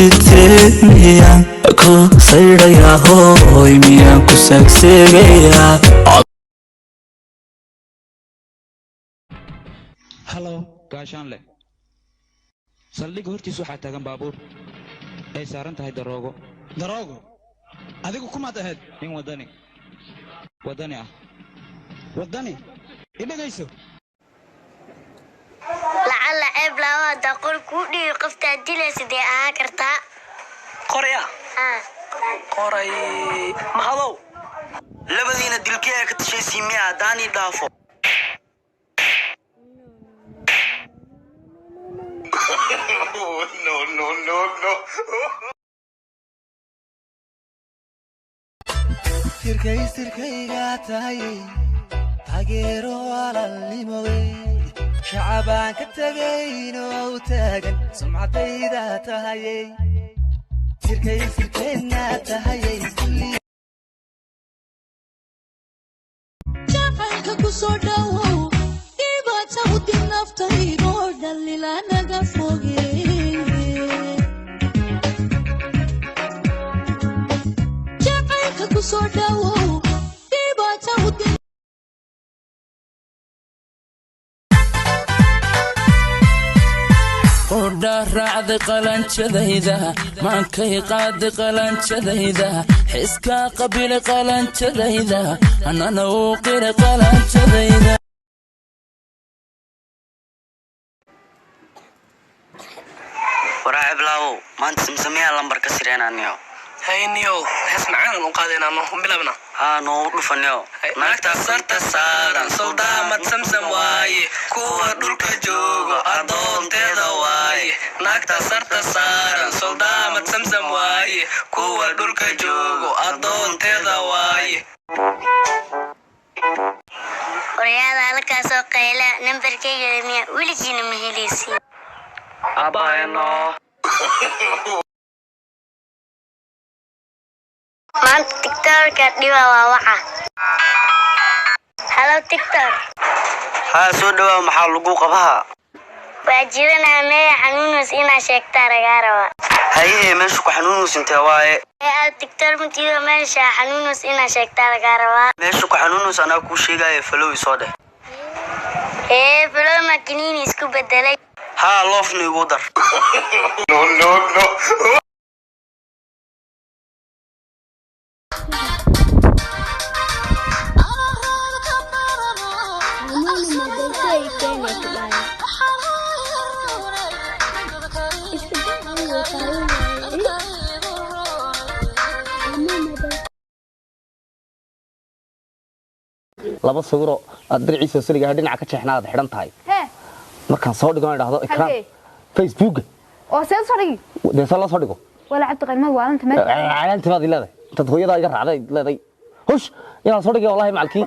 Miyaan ku saydaya hooy miyaan ku saagseegaya. Hello gaashaanle saldhigga hortiisa waxaa taagan baabuur ay saaran tahay daroogo adigu kumaad ahayd nin wadani ah wadani idhagayso lacala ceeb laawada qol kuu dhihi qoftaa dilaysa dee ahaa kartaa qoraya qoray mahadow labadiina dilkee ka tashaysiin miya haddaan ii dhaafo no sirkayga tahay taageero walaalnimowe shacabaan ka tagayno u taagan sumcadayda tahayey sirkayna tahayey jacaylka ku soo dhawow dhibaato u dib naftaydo dhalila naga fogey jacaylka ku soo dhawow dhibaato u dib raacda qalanjadayda maankay qaada qalanjadayda xiska qabila qalanjadayda anana uu qira qalanjadayda. waraacib laawow maanta samsameeyaa lambarka sireenaaniyo hayniyo hees macaan u qaadaynaano bilabna noo dhufaniyo naagta sarta saaran soldaamad samsam waaye kuwa dhulka joogo adoonteeda waaye naagta sarta saaran soldaamad samsam waaye kuwa dhulka joogo adoonteeda waaye waryaada halkaasoo qayla nambarkayga miya weligiina ma helaysiin abayno maanta tiktoorka dhiba waa waxa halo tiktor soo dhawaa maxaa lagu qabaha waa jiranaa meeya xanuunus inaa sheegtaa lagaa rabaa haye meesha ku xanuunus intee waaye tiktor matiido meesha xanuunus inaa sheegtaa lagaa rabaa meesha ku xanuunus anaa kuu sheegaya falow isoo dheh falow makiniini isku bedelay loofna igu dar no laba sawiro aad dirciisa saliga dhinaca ka jeexnaad xiran tahay markaan soo dhigo aan dhahdo ekraan Facebook oo soo dhigi deesala soo dhigo wala cabdi qiimo waalanta ma calaantimaad leedahay inta hooyada iga raacday leedahay hush inaan soo dhigo wallahi macalkii